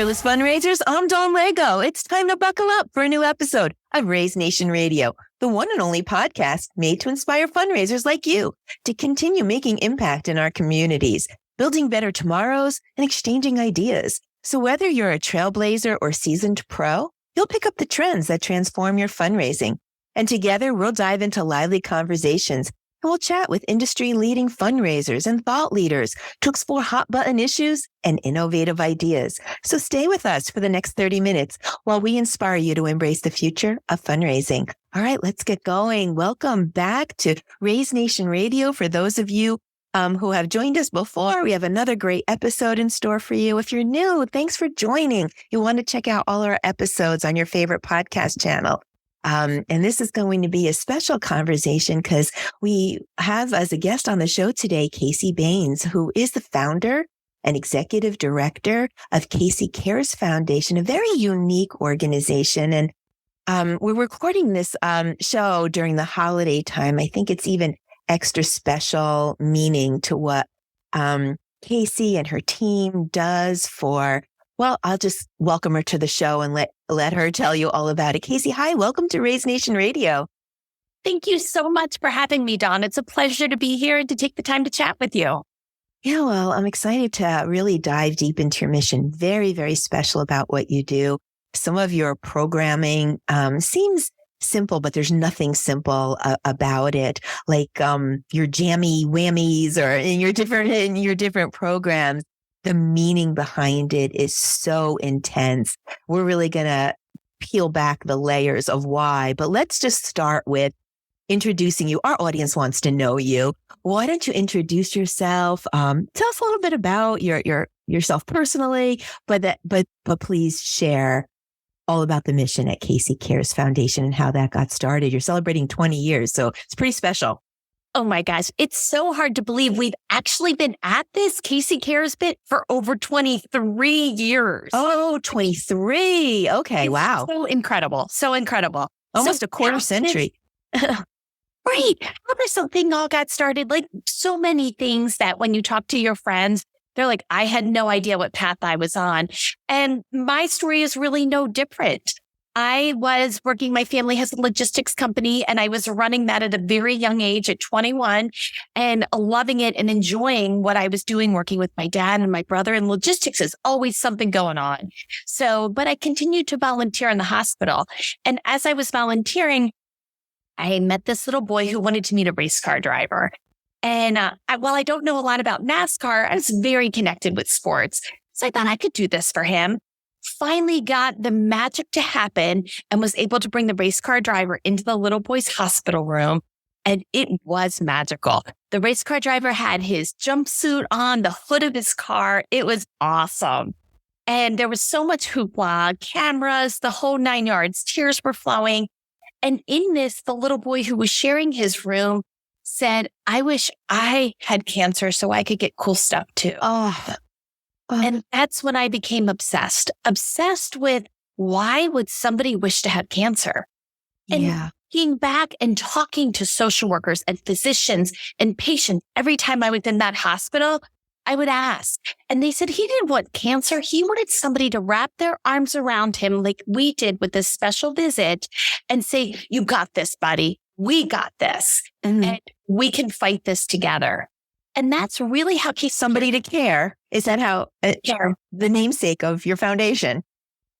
Fearless Fundraisers, I'm Dawn Lego. It's time to buckle up for a new episode of Raise Nation Radio, the one and only podcast made to inspire fundraisers like you to continue making impact in our communities, building better tomorrows and exchanging ideas. So whether you're a trailblazer or seasoned pro, you'll pick up the trends that transform your fundraising. And together, we'll dive into lively conversations and we'll chat with industry-leading fundraisers and thought leaders to explore hot-button issues and innovative ideas. So stay with us for the next 30 minutes while we inspire you to embrace the future of fundraising. All right, let's get going. Welcome back to Raise Nation Radio. For those of you who have joined us before, we have another great episode in store for you. If you're new, thanks for joining. You want to check out all our episodes on your favorite podcast channel. And this is going to be a special conversation because we have as a guest on the show today, Casey Baynes, who is the founder and executive director of Casey Cares Foundation, a very unique organization. And we're recording this show during the holiday time. I think it's even extra special meaning to what Casey and her team does for, well, I'll just welcome her to the show and let her tell you all about it. Casey, hi, welcome to Raise Nation Radio. Thank you so much for having me, Dawn. It's a pleasure to be here and to take the time to chat with you. Yeah, well, I'm excited to really dive deep into your mission. Very, very special about what you do. Some of your programming seems simple, but there's nothing simple about it. Like your jammy whammies or in your different programs. The meaning behind it is so intense. We're really going to peel back the layers of why, but let's just start with introducing you. Our audience wants to know you. Why don't you introduce yourself? Tell us a little bit about yourself personally, but please share all about the mission at Casey Cares Foundation and how that got started. You're celebrating 20 years, so it's pretty special. Oh my gosh, it's so hard to believe we've actually been at this Casey Cares bit for over 23 years. Oh, 23. Okay, wow. So incredible. So incredible. Almost a quarter century. Right. How this thing all got started, like so many things that when you talk to your friends, they're like, I had no idea what path I was on. And my story is really no different. I was working, my family has a logistics company, and I was running that at a very young age at 21 and loving it and enjoying what I was doing, working with my dad and my brother. And logistics is always something going on. But I continued to volunteer in the hospital. And as I was volunteering, I met this little boy who wanted to meet a race car driver. And while I don't know a lot about NASCAR, I was very connected with sports. So I thought I could do this for him. Finally got the magic to happen and was able to bring the race car driver into the little boy's hospital room. And it was magical. The race car driver had his jumpsuit on, the hood of his car. It was awesome. And there was so much hoopla, cameras, the whole 9 yards. Tears were flowing. And in this, the little boy who was sharing his room said, I wish I had cancer so I could get cool stuff too. And that's when I became obsessed with why would somebody wish to have cancer? And looking back and talking to social workers and physicians and patients, every time I was in that hospital, I would ask. And they said he didn't want cancer. He wanted somebody to wrap their arms around him like we did with this special visit and say, you got this, buddy. We got this. And we can fight this together. And that's really how somebody to care. Is that how the namesake of your foundation?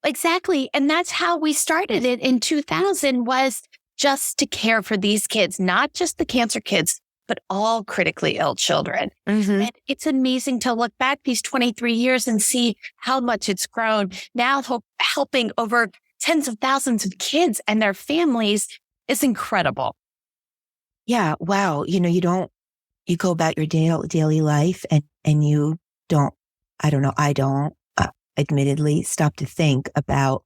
Exactly. And that's how we started it in 2000 was just to care for these kids, not just the cancer kids, but all critically ill children. And it's amazing to look back these 23 years and see how much it's grown. Now helping over tens of thousands of kids and their families is incredible. Yeah. Wow. You go about your daily life and you don't, I don't admittedly stop to think about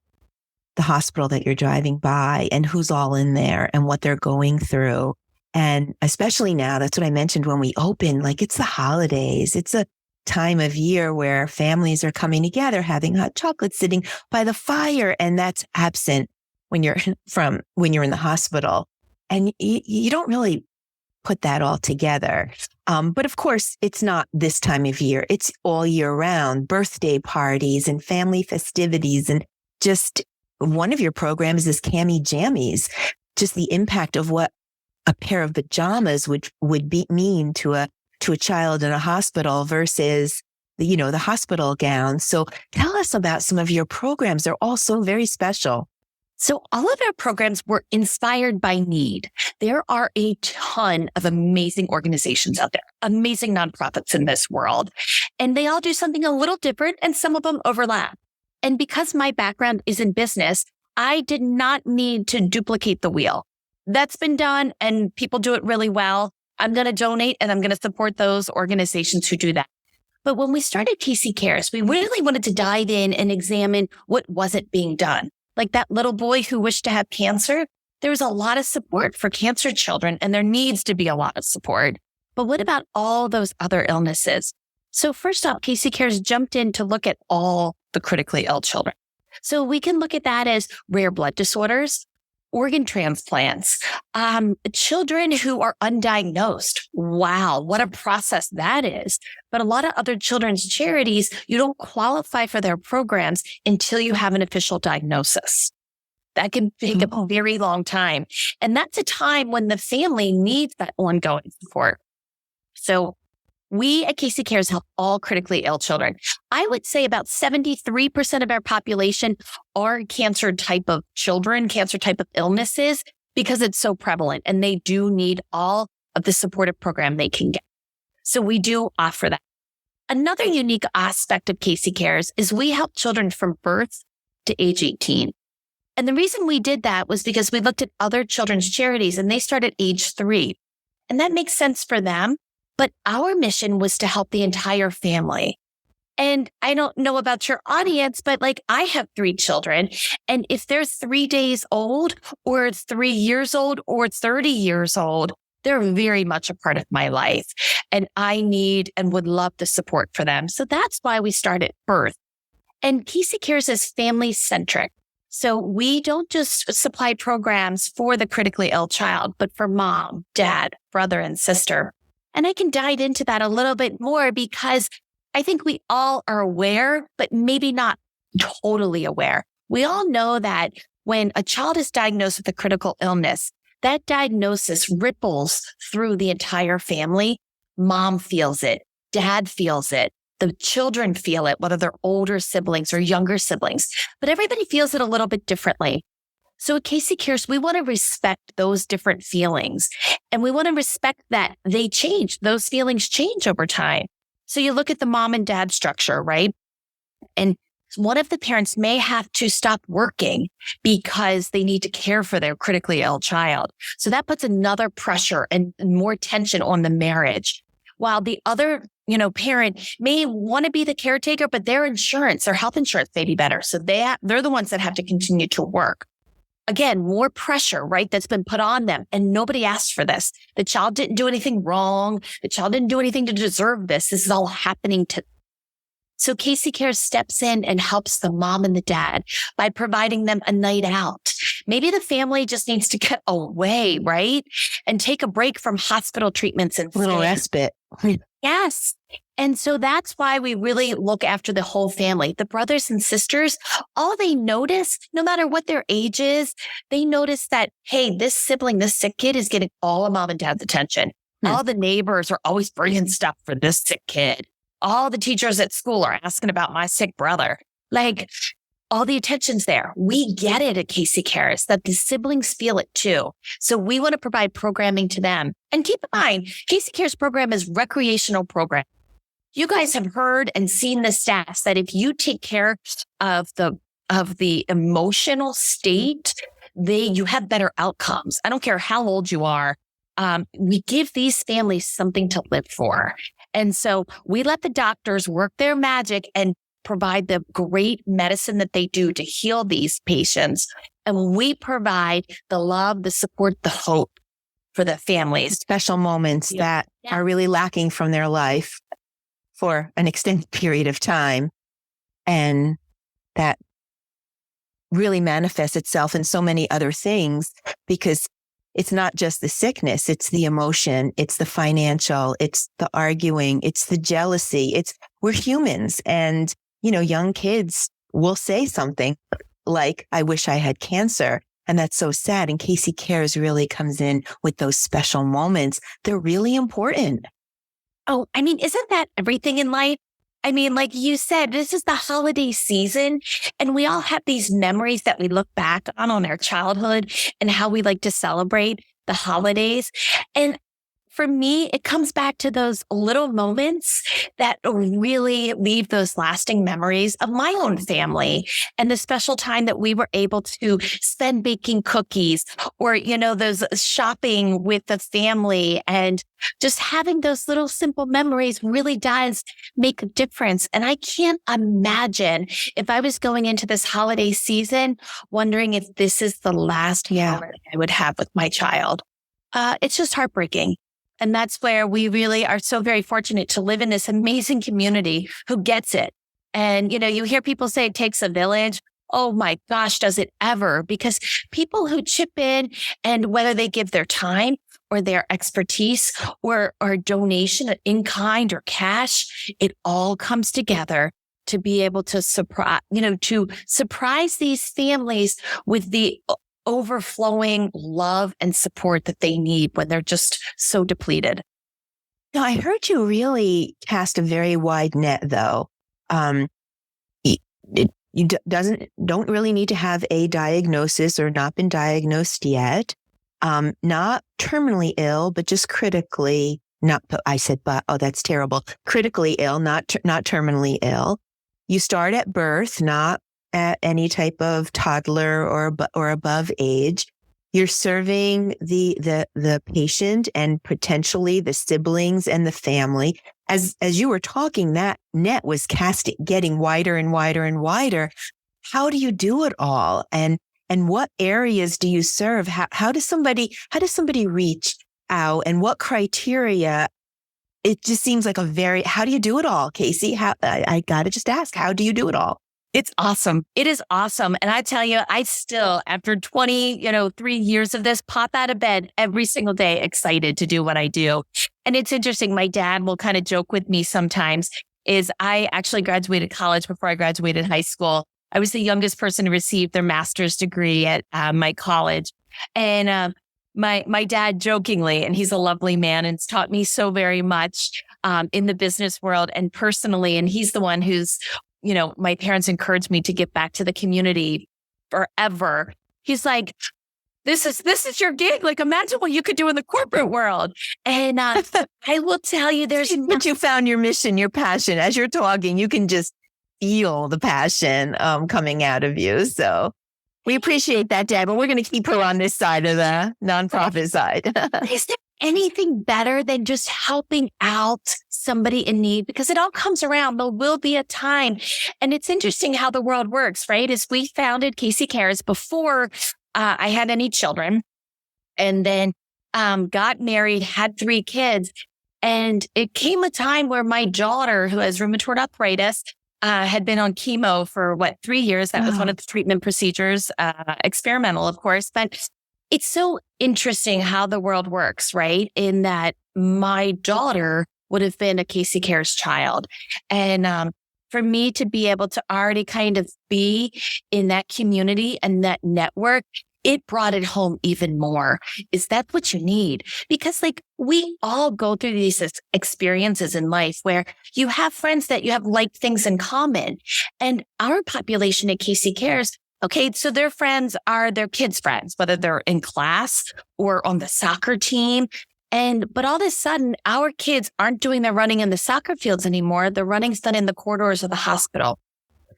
the hospital that you're driving by and who's all in there and what they're going through. And especially now, that's what I mentioned when we opened, like it's the holidays. It's a time of year where families are coming together, having hot chocolate, sitting by the fire. And that's absent when you're in the hospital. And you don't really put that all together. But of course, it's not this time of year. It's all year round, birthday parties and family festivities. And just one of your programs is Cami Jammies, just the impact of what a pair of pajamas would mean to a child in a hospital versus the hospital gown. So tell us about some of your programs. They're all so very special. So all of our programs were inspired by need. There are a ton of amazing organizations out there, amazing nonprofits in this world, and they all do something a little different, and some of them overlap. And because my background is in business, I did not need to duplicate the wheel. That's been done and people do it really well. I'm going to donate and I'm going to support those organizations who do that. But when we started Casey Cares, we really wanted to dive in and examine what wasn't being done. Like that little boy who wished to have cancer, there was a lot of support for cancer children, and there needs to be a lot of support. But what about all those other illnesses? So first off, Casey Cares jumped in to look at all the critically ill children. So we can look at that as rare blood disorders, organ transplants, children who are undiagnosed. Wow, what a process that is. But a lot of other children's charities, you don't qualify for their programs until you have an official diagnosis. That can take a very long time. And that's a time when the family needs that ongoing support. So we at Casey Cares help all critically ill children. I would say about 73% of our population are cancer type of children, cancer type of illnesses, because it's so prevalent and they do need all of the supportive program they can get. So we do offer that. Another unique aspect of Casey Cares is we help children from birth to age 18. And the reason we did that was because we looked at other children's charities and they start at age 3. And that makes sense for them. But our mission was to help the entire family. And I don't know about your audience, but like I have 3 children. And if they're 3 days old or 3 years old or 30 years old, they're very much a part of my life. And I need and would love the support for them. So that's why we started birth. And Casey Cares is family centric. So we don't just supply programs for the critically ill child, but for mom, dad, brother, and sister. And I can dive into that a little bit more because I think we all are aware, but maybe not totally aware. We all know that when a child is diagnosed with a critical illness, that diagnosis ripples through the entire family. Mom feels it. Dad feels it. The children feel it, whether they're older siblings or younger siblings. But everybody feels it a little bit differently. So at Casey Cares, we want to respect those different feelings. And we want to respect that they change. Those feelings change over time. So you look at the mom and dad structure, right? And one of the parents may have to stop working because they need to care for their critically ill child. So that puts another pressure and more tension on the marriage. While the other, parent may want to be the caretaker, but their health insurance may be better. So they're the ones that have to continue to work. Again, more pressure, right? That's been put on them. And nobody asked for this. The child didn't do anything wrong. The child didn't do anything to deserve this. This is all happening to. So Casey Cares steps in and helps the mom and the dad by providing them a night out. Maybe the family just needs to get away, right? And take a break from hospital treatments and little respite. Yes. And so that's why we really look after the whole family. The brothers and sisters, all they notice, no matter what their age is, they notice that, hey, this sibling, this sick kid is getting all of mom and dad's attention. All the neighbors are always bringing stuff for this sick kid. All the teachers at school are asking about my sick brother. Like, all the attention's there. We get it at Casey Cares that the siblings feel it too. So we want to provide programming to them. And keep in mind, Casey Cares program is recreational program. You guys have heard and seen the stats that if you take care of the emotional state, you have better outcomes. I don't care how old you are. We give these families something to live for. And so we let the doctors work their magic and provide the great medicine that they do to heal these patients. And we provide the love, the support, the hope for the families. Special moments that are really lacking from their life for an extended period of time. And that really manifests itself in so many other things because it's not just the sickness, it's the emotion, it's the financial, it's the arguing, it's the jealousy. We're humans, and, young kids will say something like, I wish I had cancer. And that's so sad. And Casey Cares really comes in with those special moments. They're really important. Oh, I mean, isn't that everything in life? I mean, like you said, this is the holiday season, and we all have these memories that we look back on our childhood and how we like to celebrate the holidays. And for me, it comes back to those little moments that really leave those lasting memories of my own family and the special time that we were able to spend baking cookies, or, those shopping with the family, and just having those little simple memories really does make a difference. And I can't imagine if I was going into this holiday season wondering if this is the last holiday I would have with my child. It's just heartbreaking. And that's where we really are so very fortunate to live in this amazing community who gets it. And, you hear people say it takes a village. Oh my gosh, does it ever? Because people who chip in, and whether they give their time or their expertise or donation in kind or cash, it all comes together to be able to surprise these families with the overflowing love and support that they need when they're just so depleted. Now, I heard you really cast a very wide net, though. You don't really need to have a diagnosis or not been diagnosed yet. Not terminally ill, but just critically not. I said, but that's terrible. Critically ill, not terminally ill. You start at birth, not at any type of toddler or above age. You're serving the patient and potentially the siblings and the family. As you were talking, that net was getting wider and wider and wider. How do you do it all? And what areas do you serve? How does somebody reach out, and what criteria? It just seems like how do you do it all, Casey? I gotta just ask, how do you do it all? It's awesome. It is awesome. And I tell you, I still, after 3 years of this, pop out of bed every single day, excited to do what I do. And it's interesting. My dad will kind of joke with me sometimes, is I actually graduated college before I graduated high school. I was the youngest person to receive their master's degree at my college. And my dad jokingly, and he's a lovely man and has taught me so very much in the business world and personally. And he's the one who's, my parents encouraged me to get back to the community forever. He's like, this is your gig. Like, imagine what you could do in the corporate world. And I will tell you, but you found your mission, your passion. As you're talking, you can just feel the passion coming out of you. So we appreciate that, Dad, but we're going to keep her on this side of the nonprofit side. Is there anything better than just helping out somebody in need? Because it all comes around. There will be a time. And it's interesting how the world works, right? As we founded Casey Cares before I had any children, and then got married, had 3 kids. And it came a time where my daughter, who has rheumatoid arthritis, had been on chemo for 3 years. That was one of the treatment procedures, experimental, of course. But it's so interesting how the world works, right? In that my daughter would have been a Casey Cares child. And for me to be able to already kind of be in that community and that network, it brought it home even more. Is that what you need? Because we all go through these experiences in life where you have friends that you have like things in common. And our population at Casey Cares, okay, so their friends are their kids' friends, whether they're in class or on the soccer team. But all of a sudden, our kids aren't doing their running in the soccer fields anymore. The running's done in the corridors of the hospital.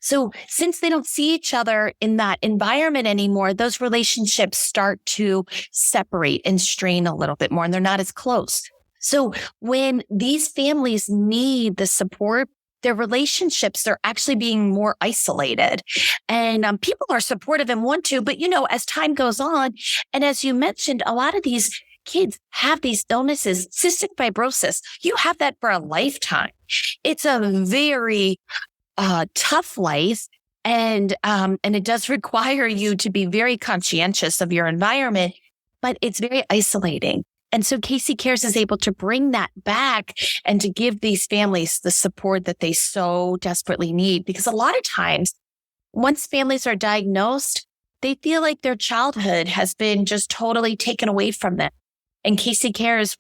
So since they don't see each other in that environment anymore, those relationships start to separate and strain a little bit more, and they're not as close. So when these families need the support, their relationships are actually being more isolated. And people are supportive and want to, but as time goes on, and as you mentioned, a lot of these kids have these illnesses, cystic fibrosis. You have that for a lifetime. It's a very tough life. And it does require you to be very conscientious of your environment. but it's very isolating. And so Casey Cares is able to bring that back and to give these families the support that they so desperately need. Because a lot of times, once families are diagnosed, they feel like their childhood has been just totally taken away from them. And Casey Cares,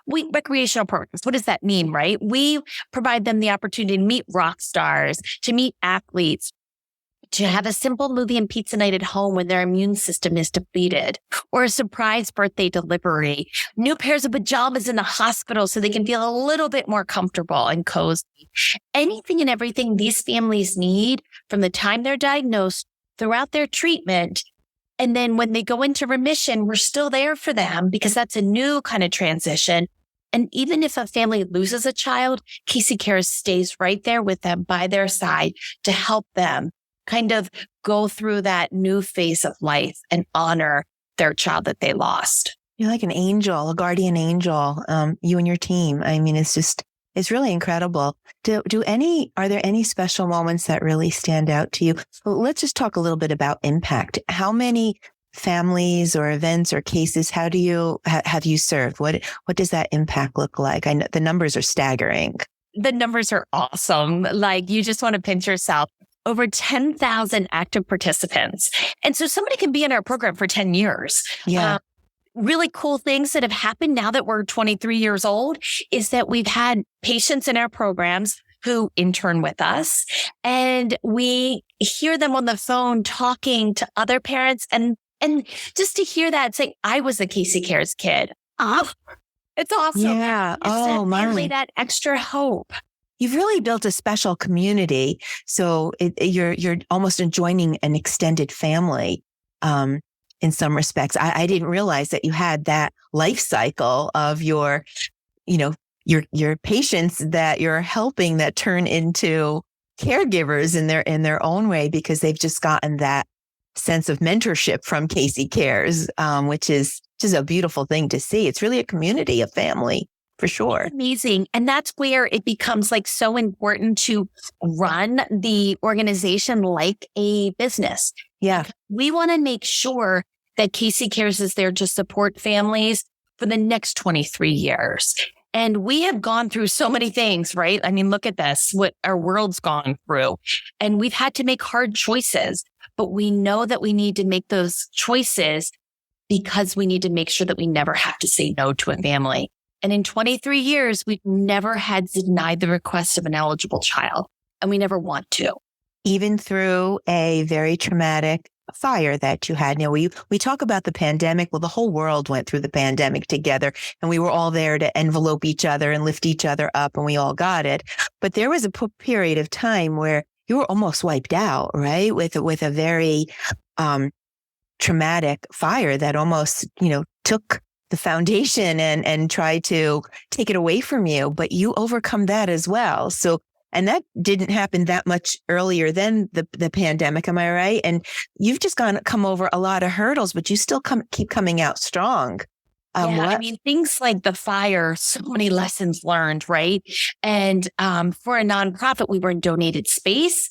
recreational programs, what does that mean, right? We provide them the opportunity to meet rock stars, to meet athletes, to have a simple movie and pizza night at home when their immune system is depleted, or a surprise birthday delivery, new pairs of pajamas in the hospital so they can feel a little bit more comfortable and cozy. Anything and everything these families need from the time they're diagnosed throughout their treatment. And then when they go into remission, we're still there for them because that's a new kind of transition. And even if a family loses a child, Casey Cares stays right there with them by their side to help them kind of go through that new phase of life and honor their child that they lost. You're like an angel, a guardian angel, you and your team. I mean, it's really incredible. Are there any special moments that really stand out to you? Well, let's just talk a little bit about impact. How many families or events or cases, have you served? What does that impact look like? I know the numbers are staggering. The numbers are awesome. Like, you just want to pinch yourself. Over 10,000 active participants. And so somebody can be in our program for 10 years. Yeah. Really cool things that have happened now that we're 23 years old is that we've had patients in our programs who intern with us, and we hear them on the phone talking to other parents, and just to hear that saying, I was a Casey Cares kid. Oh, it's awesome. Yeah. Oh, my. That extra hope. You've really built a special community. So you're almost joining an extended family, in some respects. I didn't realize that you had that life cycle of your patients that you're helping that turn into caregivers in their own way, because they've just gotten that sense of mentorship from Casey Cares, which is just a beautiful thing to see. It's really a community, a family. For sure. It's amazing. And that's where it becomes like so important to run the organization like a business. Yeah. We want to make sure that Casey Cares is there to support families for the next 23 years. And we have gone through so many things, right? I mean, look at this, what our world's gone through. And we've had to make hard choices, but we know that we need to make those choices because we need to make sure that we never have to say no to a family. And in 23 years, we've never had denied the request of an eligible child, and we never want to. Even through a very traumatic fire that you had. Now, we talk about the pandemic. Well, the whole world went through the pandemic together, and we were all there to envelope each other and lift each other up, and we all got it. But there was a period of time where you were almost wiped out, right? With a very traumatic fire that almost, took the foundation and try to take it away from you, but you overcome that as well. So, and that didn't happen that much earlier than the pandemic. Am I right? And you've just come over a lot of hurdles, but you still keep coming out strong. I mean, things like the fire, so many lessons learned, right? And for a nonprofit, we were in donated space,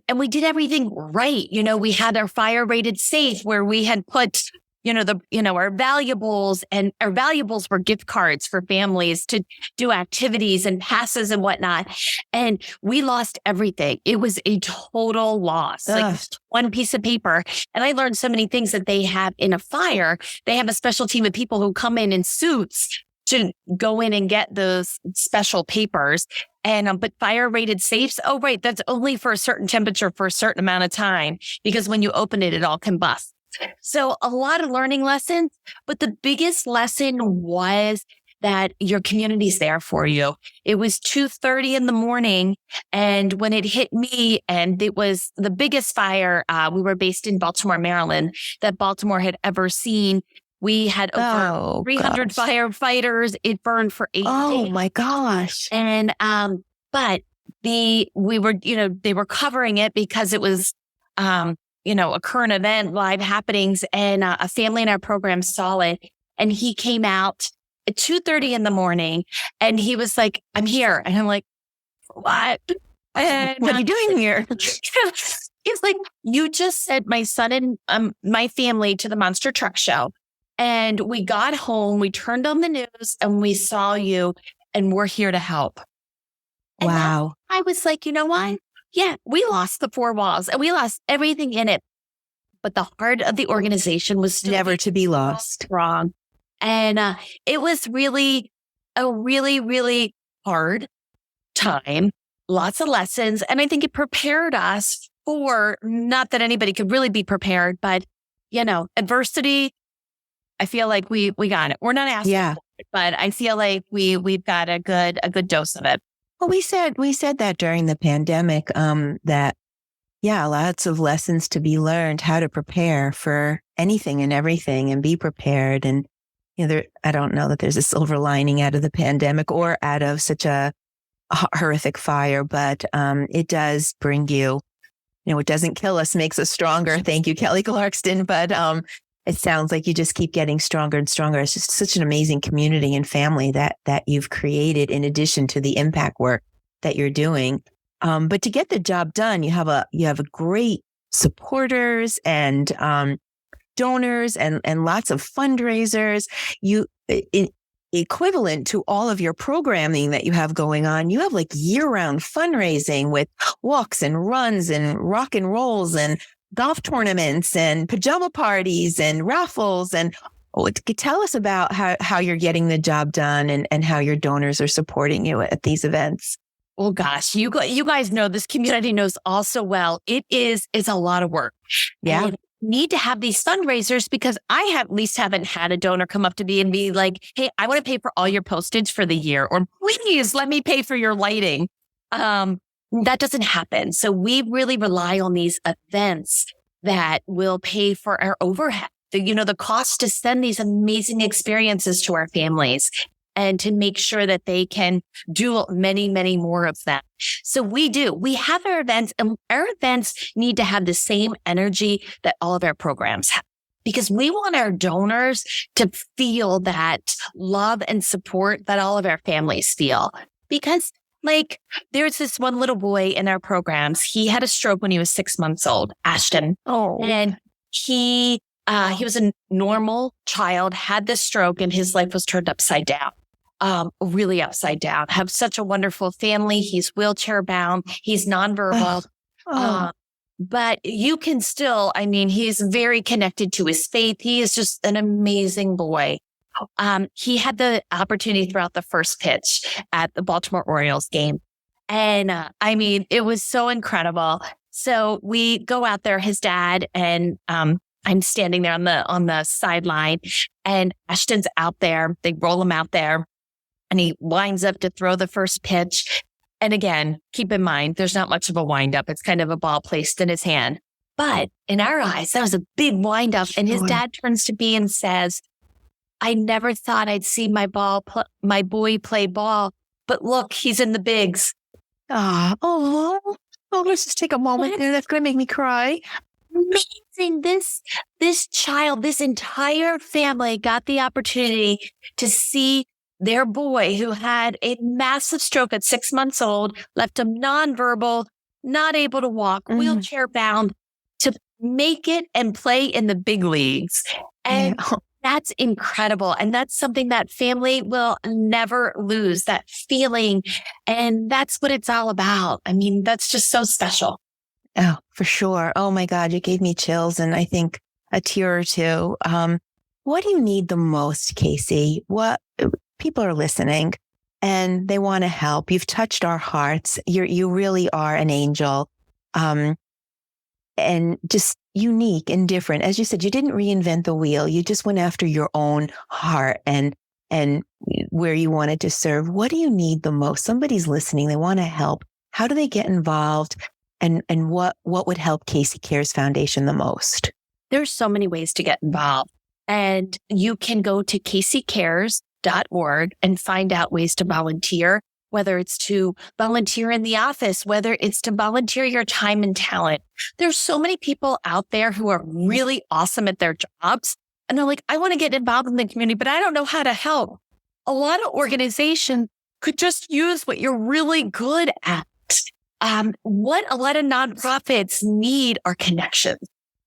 and we did everything right. We had our fire rated safe where we had put our valuables, and our valuables were gift cards for families to do activities and passes and whatnot. And we lost everything. It was a total loss, like one piece of paper. And I learned so many things that they have in a fire. They have a special team of people who come in suits to go in and get those special papers. And, but fire rated safes, oh, right, that's only for a certain temperature for a certain amount of time, because when you open it, it all combusts. So a lot of learning lessons, but the biggest lesson was that your community's there for you. It was 2:30 in the morning, and when it hit me, and it was the biggest fire, we were based in Baltimore, Maryland, that Baltimore had ever seen. We had over 300 firefighters. It burned for 8 days. Oh my gosh. And, but they were covering it because it was, a current event, live happenings, and a family in our program saw it. And he came out at 2:30 in the morning, and he was like, I'm here. And I'm like, what? And, what are you doing here? He's like, you just sent my son and my family to the monster truck show. And we got home, we turned on the news and we saw you and we're here to help. And Wow. I was like, you know what? Yeah, we lost the four walls and we lost everything in it. But the heart of the organization was still Never to be lost. strong. And it was really a really, really hard time, lots of lessons. And I think it prepared us for, not that anybody could really be prepared, but, adversity, I feel like we got it. We're not asking for it, but I feel like we've got a good dose of it. Well, we said that during the pandemic, that, lots of lessons to be learned, how to prepare for anything and everything and be prepared. And, I don't know that there's a silver lining out of the pandemic or out of such a horrific fire, but it does bring you, it doesn't kill us, makes us stronger. Thank you, Kelly Clarkston. But it sounds like you just keep getting stronger and stronger. It's just such an amazing community and family that you've created in addition to the impact work that you're doing. But to get the job done, you have a great supporters and donors and lots of fundraisers. Equivalent to all of your programming that you have going on, you have like year-round fundraising with walks and runs and rock and rolls and golf tournaments and pajama parties and raffles. And tell us about how you're getting the job done and how your donors are supporting you at these events. Oh gosh, you guys know, this community knows all so well. It's a lot of work. Yeah. And need to have these fundraisers because I at least haven't had a donor come up to me and be like, hey, I want to pay for all your postage for the year, or please let me pay for your lighting. That doesn't happen. So we really rely on these events that will pay for our overhead, the cost to send these amazing experiences to our families and to make sure that they can do many, many more of them. So we have our events, and our events need to have the same energy that all of our programs have, because we want our donors to feel that love and support that all of our families feel. Because there's this one little boy in our programs. He had a stroke when he was 6 months old, Ashton. Oh, and he was a normal child, had this stroke, and his life was turned upside down. Really upside down. Have such a wonderful family. He's wheelchair bound. He's nonverbal. But you can still, he's very connected to his faith. He is just an amazing boy. He had the opportunity throughout the first pitch at the Baltimore Orioles game. And it was so incredible. So we go out there, his dad, and I'm standing there on the sideline, and Ashton's out there. They roll him out there, and he winds up to throw the first pitch. And again, keep in mind, there's not much of a windup. It's kind of a ball placed in his hand. But in our eyes, that was a big windup. And his dad turns to me and says, I never thought I'd see my boy play ball, but look, he's in the bigs. Let's just take a moment there. That's going to make me cry. Amazing. This child, this entire family got the opportunity to see their boy, who had a massive stroke at 6 months old, left him nonverbal, not able to walk, wheelchair bound, to make it and play in the big leagues. And that's incredible. And that's something that family will never lose, that feeling. And that's what it's all about. That's just so special. Oh, for sure. Oh my God, you gave me chills, and I think a tear or two. What do you need the most, Casey? What people are listening and they want to help. You've touched our hearts. You really are an angel. And just unique and different. As you said, you didn't reinvent the wheel. You just went after your own heart and where you wanted to serve. What do you need the most? Somebody's listening. They want to help. How do they get involved? And what would help Casey Cares Foundation the most? There's so many ways to get involved. And you can go to caseycares.org and find out ways to volunteer, whether it's to volunteer in the office, whether it's to volunteer your time and talent. There's so many people out there who are really awesome at their jobs. And they're like, I want to get involved in the community, but I don't know how to help. A lot of organizations could just use what you're really good at. What a lot of nonprofits need are connections.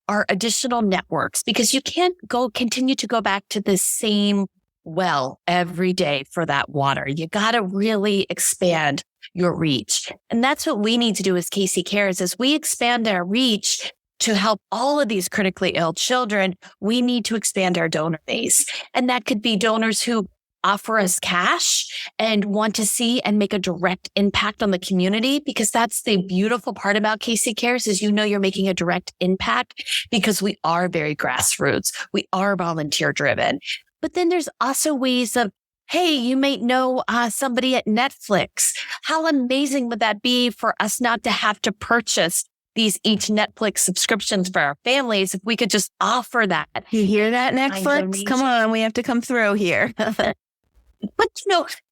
are additional networks, because you can't continue to go back to the same well every day for that water. You got to really expand your reach. And that's what we need to do as Casey Cares. As we expand our reach to help all of these critically ill children, we need to expand our donor base. And that could be donors who offer us cash and want to see and make a direct impact on the community, because that's the beautiful part about Casey Cares is, you're making a direct impact because we are very grassroots. We are volunteer driven. But then there's also ways of, hey, you might know somebody at Netflix. How amazing would that be for us not to have to purchase each Netflix subscriptions for our families if we could just offer that? You hear that, Netflix? Come on, we have to come through here. But,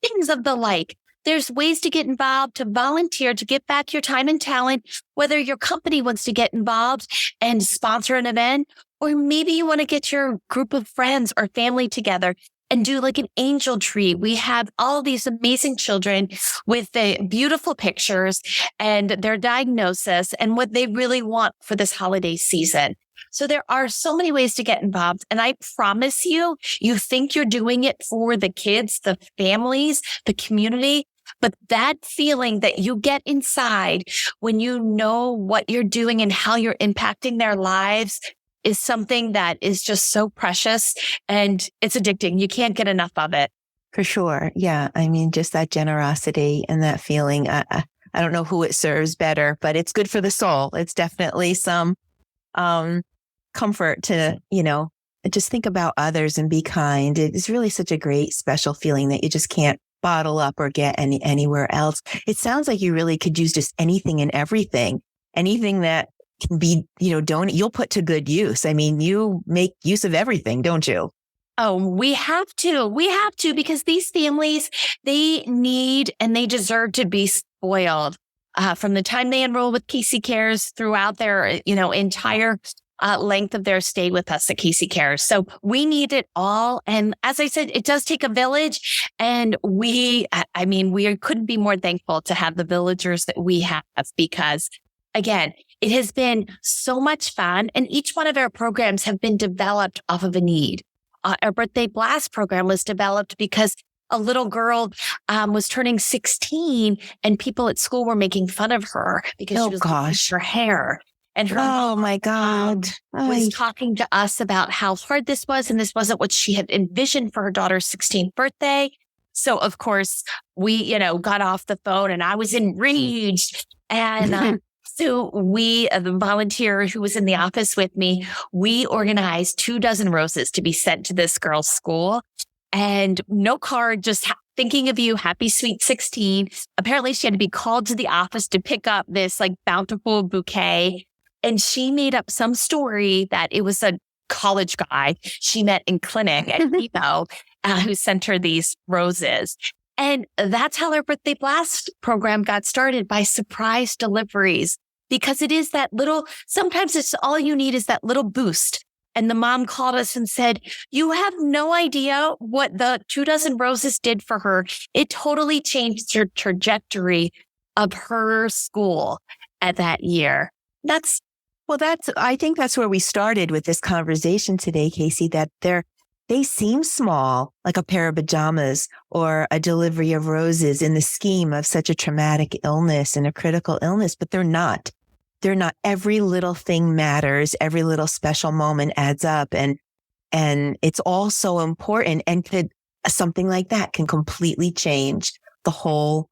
things of the like. There's ways to get involved, to volunteer, to get back your time and talent, whether your company wants to get involved and sponsor an event, or maybe you want to get your group of friends or family together and do like an angel tree. We have all these amazing children with the beautiful pictures and their diagnosis and what they really want for this holiday season. So there are so many ways to get involved. And I promise you, you think you're doing it for the kids, the families, the community, but that feeling that you get inside when you know what you're doing and how you're impacting their lives is something that is just so precious, and it's addicting. You can't get enough of it. For sure. Yeah. I mean, just that generosity and that feeling. I don't know who it serves better, but it's good for the soul. It's definitely some comfort to, just think about others and be kind. It's really such a great, special feeling that you just can't bottle up or get anywhere else. It sounds like you really could use just anything and everything that can be, donate, you'll put to good use. I mean, you make use of everything, don't you? Oh, we have to. We have to, because these families, they need and they deserve to be spoiled from the time they enroll with Casey Cares throughout their, entire length of their stay with us at Casey Cares. So we need it all. And as I said, it does take a village. And we couldn't be more thankful to have the villagers that we have, because again, it has been so much fun. And each one of our programs have been developed off of a need. Our Birthday Blast program was developed because a little girl was turning 16 and people at school were making fun of her because she was losing her hair. And her my God was talking to us about how hard this was. And this wasn't what she had envisioned for her daughter's 16th birthday. So, of course, we, got off the phone and I was enraged. And so the volunteer who was in the office with me, we organized 24 roses to be sent to this girl's school, and no card, just thinking of you, happy sweet 16. Apparently she had to be called to the office to pick up this like bountiful bouquet. And she made up some story that it was a college guy she met in clinic at Evo who sent her these roses. And that's how our Birthday Blast program got started, by surprise deliveries, because it is that little, sometimes it's all you need is that little boost. And the mom called us and said, you have no idea what the 24 roses did for her. It totally changed her trajectory of her school at that year. I think that's where we started with this conversation today, Casey, that they seem small, like a pair of pajamas or a delivery of roses in the scheme of such a traumatic illness and a critical illness, but they're not. They're not. Every little thing matters. Every little special moment adds up. And it's all so important. And something like that can completely change the whole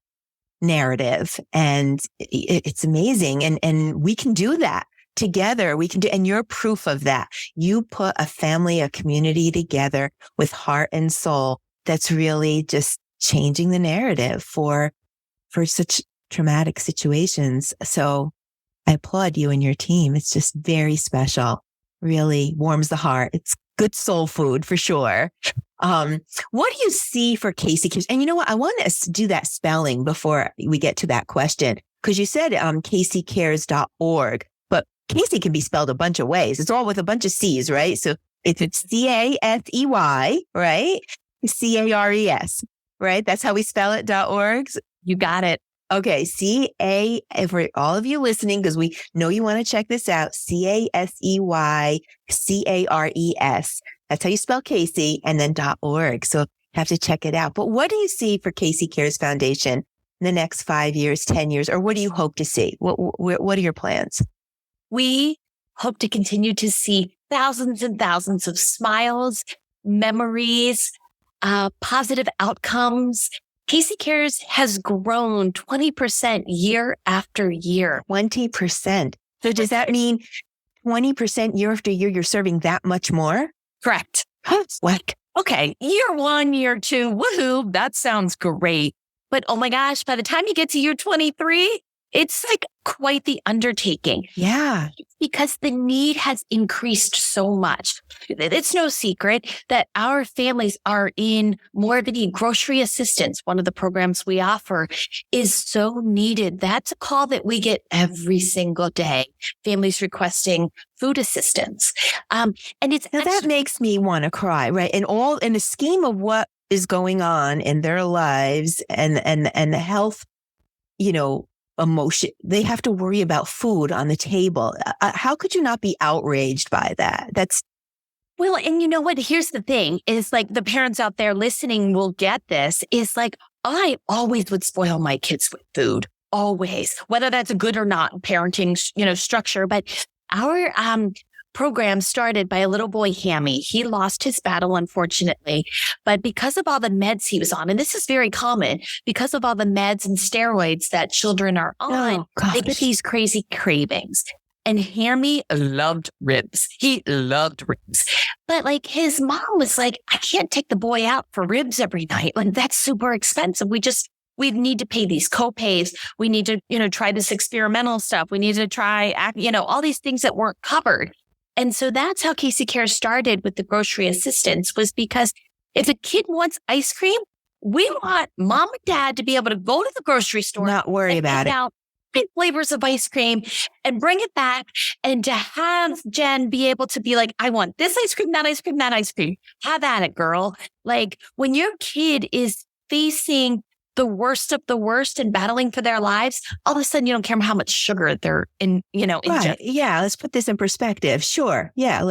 narrative. And it's amazing. And we can do that. Together, we can do, and you're proof of that. You put a family, a community together with heart and soul that's really just changing the narrative for such traumatic situations. So I applaud you and your team. It's just very special. Really warms the heart. It's good soul food for sure. What do you see for Casey Cares? And you know what? I want us to do that spelling before we get to that question, because you said caseycares.org. Casey can be spelled a bunch of ways. It's all with a bunch of C's, right? So if it's CASEY, right? CARES, right? That's how we spell it, .org. You got it. Okay, for all of you listening, because we know you want to check this out, CASEYCARES. That's how you spell Casey, and then .org. So you have to check it out. But what do you see for Casey Cares Foundation in the next 5 years, 10 years, or what do you hope to see? What are your plans? We hope to continue to see thousands and thousands of smiles, memories, positive outcomes. Casey Cares has grown 20% year after year. 20%. So does that mean 20% year after year, you're serving that much more? Correct. What? Okay, year 1, year 2, woohoo, that sounds great. But oh my gosh, by the time you get to year 23, it's like quite the undertaking. Yeah. Because the need has increased so much. It's no secret that our families are in more of a need. Grocery assistance, one of the programs we offer, is so needed. That's a call that we get every single day. Families requesting food assistance. And it's now that makes me want to cry, right? And all in the scheme of what is going on in their lives and the health, emotion, they have to worry about food on the table. How could you not be outraged by that? Well, and you know what? Here's the thing is like the parents out there listening will get this is like, I always would spoil my kids with food, always, whether that's a good or not parenting, structure. But our, program started by a little boy, Hammy. He lost his battle, unfortunately, but because of all the meds he was on, and this is very common, because of all the meds and steroids that children are on, they get these crazy cravings. And Hammy loved ribs. He loved ribs. But like his mom was like, I can't take the boy out for ribs every night. Like that's super expensive. We need to pay these co-pays. We need to, try this experimental stuff. We need to try, all these things that weren't covered. And so that's how Casey Cares started with the grocery assistance, was because if a kid wants ice cream, we want mom and dad to be able to go to the grocery store, not worry about it, out 8 flavors of ice cream and bring it back, and to have Jen be able to be like, I want this ice cream, that ice cream, that ice cream. Have at it, girl. Like when your kid is facing the worst of the worst and battling for their lives, all of a sudden you don't care how much sugar they're in, right. Yeah. Let's put this in perspective. Sure. Yeah.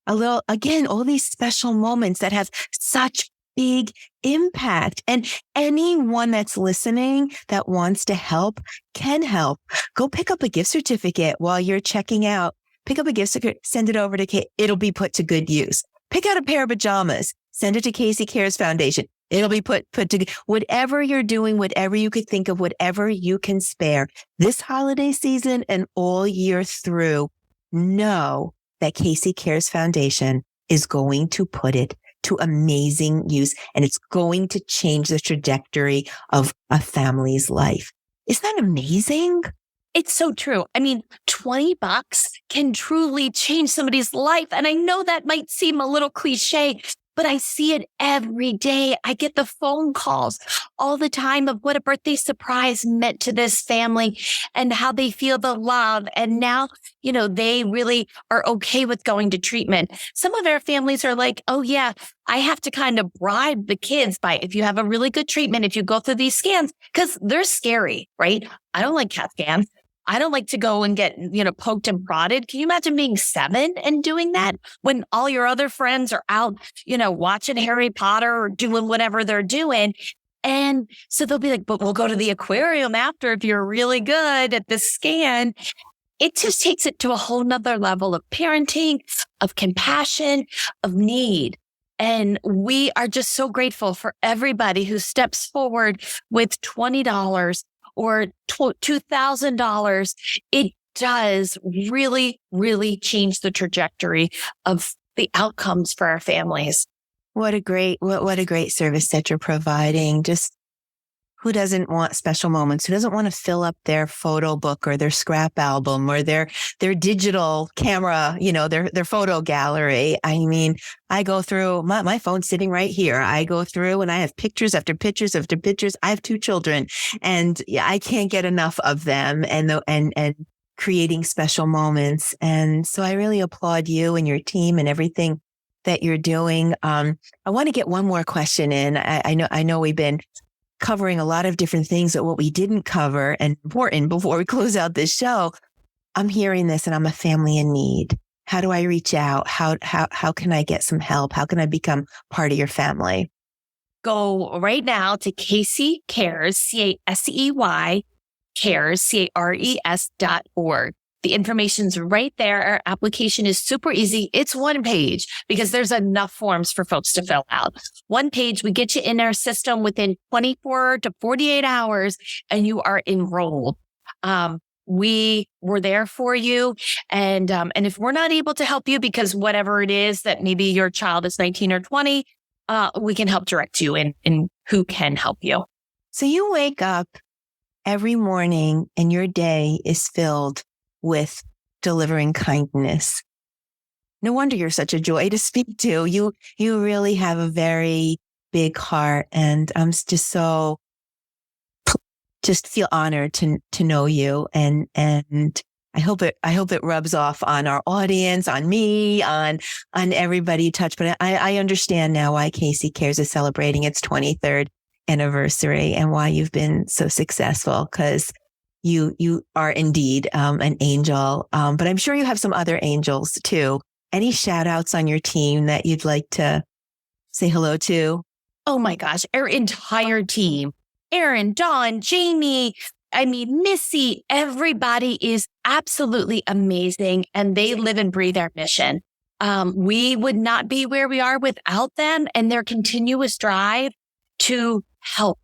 All these special moments that have such big impact, and anyone that's listening that wants to help can help. Go pick up a gift certificate while you're checking out. Pick up a gift certificate, send it over to Kate. It'll be put to good use. Pick out a pair of pajamas, send it to Casey Cares Foundation. It'll be put to whatever you're doing, whatever you could think of, whatever you can spare this holiday season and all year through. Know that Casey Cares Foundation is going to put it to amazing use, and it's going to change the trajectory of a family's life. Isn't that amazing? It's so true. I mean, $20 can truly change somebody's life. And I know that might seem a little cliche, but I see it every day. I get the phone calls all the time of what a birthday surprise meant to this family and how they feel the love. And now, they really are okay with going to treatment. Some of our families are like, oh yeah, I have to kind of bribe the kids by, if you have a really good treatment, if you go through these scans, because they're scary, right? I don't like CAT scans. I don't like to go and get, poked and prodded. Can you imagine being 7 and doing that when all your other friends are out, watching Harry Potter or doing whatever they're doing? And so they'll be like, but we'll go to the aquarium after if you're really good at the scan. It just takes it to a whole nother level of parenting, of compassion, of need. And we are just so grateful for everybody who steps forward with $20 or $2,000. It does really, really change the trajectory of the outcomes for our families. What a great service that you're providing. Just who doesn't want special moments? Who doesn't want to fill up their photo book or their scrap album or their digital camera, their photo gallery? I mean, I go through my phone's sitting right here. I go through and I have pictures after pictures after pictures. I have 2 children and I can't get enough of them and creating special moments. And so I really applaud you and your team and everything that you're doing. I want to get one more question in. I know we've been covering a lot of different things, but what we didn't cover and important before we close out this show, I'm hearing this and I'm a family in need. How do I reach out? How can I get some help? How can I become part of your family? Go right now to Casey Cares, CASEY, cares, CARES.org. The information's right there. Our application is super easy. It's one page because there's enough forms for folks to fill out. One page, we get you in our system within 24 to 48 hours and you are enrolled. We were there for you. And if we're not able to help you because whatever it is that maybe your child is 19 or 20, we can help direct you in who can help you. So you wake up every morning and your day is filled with delivering kindness. No wonder you're such a joy to speak to. You really have a very big heart, and I'm just feel honored to know you, and I hope it rubs off on our audience, on me, on everybody you touch. But I understand now why Casey Cares is celebrating its 23rd anniversary and why you've been so successful, because you are indeed an angel. But I'm sure you have some other angels too. Any shout outs on your team that you'd like to say hello to? Oh my gosh, our entire team. Aaron, Dawn, Jamie, Missy, everybody is absolutely amazing and they live and breathe our mission. We would not be where we are without them and their continuous drive to help,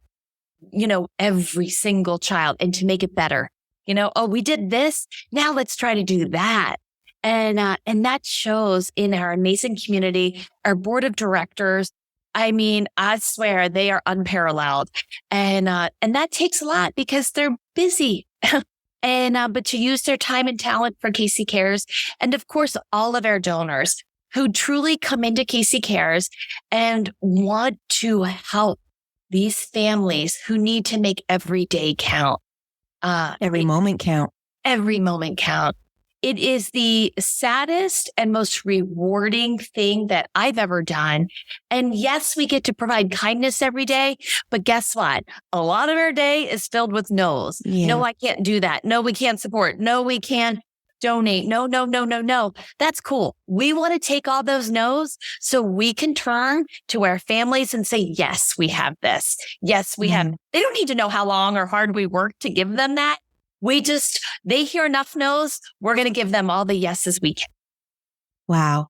every single child and to make it better. We did this. Now let's try to do that. And that shows in our amazing community, our board of directors. I swear they are unparalleled. And that takes a lot because they're busy. But to use their time and talent for Casey Cares. And of course, all of our donors who truly come into Casey Cares and want to help these families who need to make every day count. Every moment count. Every moment count. It is the saddest and most rewarding thing that I've ever done. And yes, we get to provide kindness every day, but guess what? A lot of our day is filled with no's. Yeah. No, I can't do that. No, we can't support. No, we can't donate. No. That's cool. We want to take all those no's so we can turn to our families and say, yes, we have this. Yes, we have. They don't need to know how long or hard we work to give them that. They hear enough no's. We're going to give them all the yeses we can. Wow.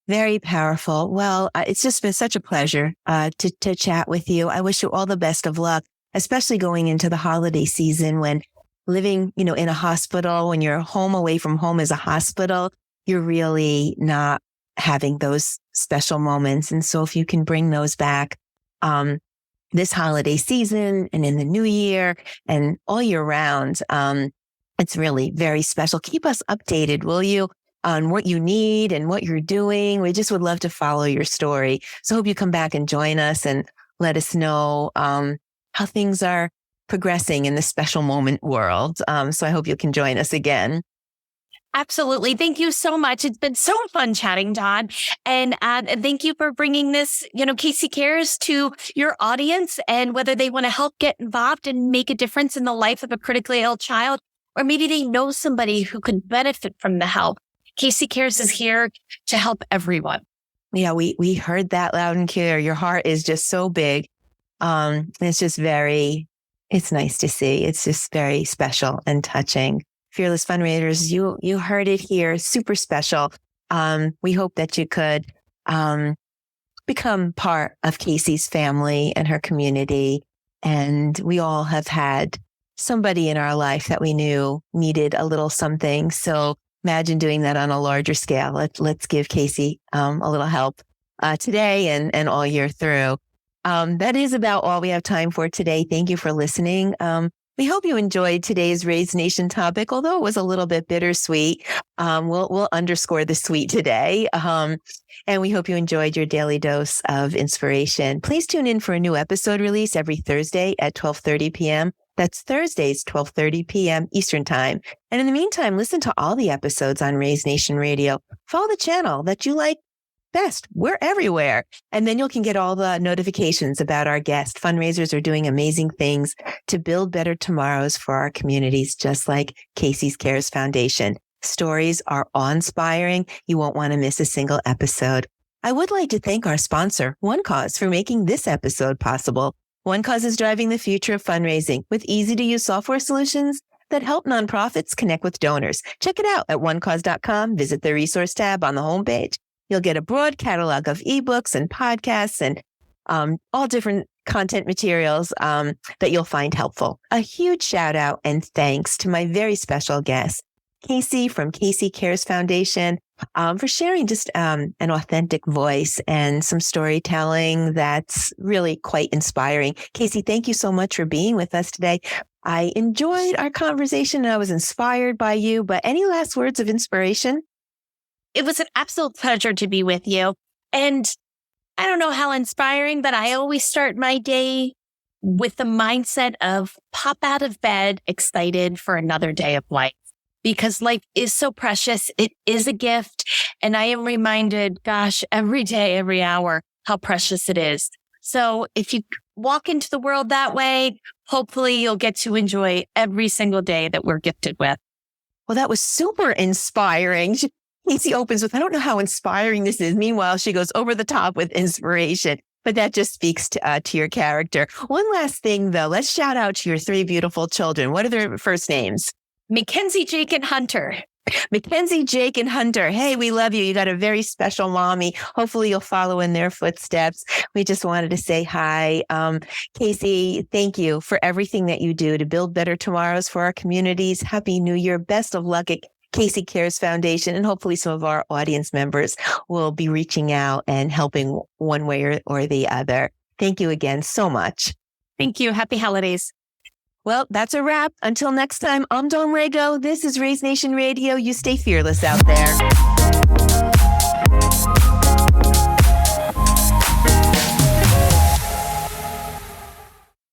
Very powerful. Well, it's just been such a pleasure to chat with you. I wish you all the best of luck, especially going into the holiday season when living, in a hospital, when you're home away from home is a hospital, you're really not having those special moments. And so if you can bring those back, this holiday season and in the new year and all year round, it's really very special. Keep us updated, will you, on what you need and what you're doing. We just would love to follow your story. So hope you come back and join us and let us know how things are progressing in the special moment world. So I hope you can join us again. Absolutely. Thank you so much. It's been so fun chatting, Dawn. And thank you for bringing this, Casey Cares to your audience, and whether they want to help get involved and make a difference in the life of a critically ill child, or maybe they know somebody who could benefit from the help. Casey Cares is here to help everyone. Yeah, we heard that loud and clear. Your heart is just so big. It's nice to see. It's just very special and touching. Fearless Fundraisers, you heard it here. Super special. We hope that you could become part of Casey's family and her community. And we all have had somebody in our life that we knew needed a little something. So imagine doing that on a larger scale. Let's give Casey a little help today and all year through. That is about all we have time for today. Thank you for listening. We hope you enjoyed today's Raise Nation topic, although it was a little bit bittersweet. We'll underscore the sweet today. And we hope you enjoyed your daily dose of inspiration. Please tune in for a new episode release every Thursday at 12:30 p.m. That's Thursdays, 12:30 p.m. Eastern Time. And in the meantime, listen to all the episodes on Raise Nation Radio. Follow the channel that you like best. We're everywhere. And then you can get all the notifications about our guests. Fundraisers are doing amazing things to build better tomorrows for our communities, just like Casey's Cares Foundation. Stories are awe-inspiring. You won't want to miss a single episode. I would like to thank our sponsor, One Cause, for making this episode possible. One Cause is driving the future of fundraising with easy-to-use software solutions that help nonprofits connect with donors. Check it out at onecause.com. Visit the resource tab on the homepage. You'll get a broad catalog of ebooks and podcasts and all different content materials that you'll find helpful. A huge shout out and thanks to my very special guest, Casey from Casey Cares Foundation, for sharing just an authentic voice and some storytelling that's really quite inspiring. Casey, thank you so much for being with us today. I enjoyed our conversation and I was inspired by you, but any last words of inspiration? It was an absolute pleasure to be with you. And I don't know how inspiring, but I always start my day with the mindset of pop out of bed, excited for another day of life. Because life is so precious. It is a gift. And I am reminded, gosh, every day, every hour, how precious it is. So if you walk into the world that way, hopefully you'll get to enjoy every single day that we're gifted with. Well, that was super inspiring. Casey opens with, I don't know how inspiring this is. Meanwhile, she goes over the top with inspiration. But that just speaks to your character. One last thing, though. Let's shout out to your 3 beautiful children. What are their first names? Mackenzie, Jake, and Hunter. Mackenzie, Jake, and Hunter. Hey, we love you. You got a very special mommy. Hopefully you'll follow in their footsteps. We just wanted to say hi. Casey, thank you for everything that you do to build better tomorrows for our communities. Happy New Year. Best of luck at Casey Cares Foundation. And hopefully some of our audience members will be reaching out and helping one way or the other. Thank you again so much. Thank you. Happy holidays. Well, that's a wrap. Until next time, I'm Dawn Lego. This is Raise Nation Radio. You stay fearless out there.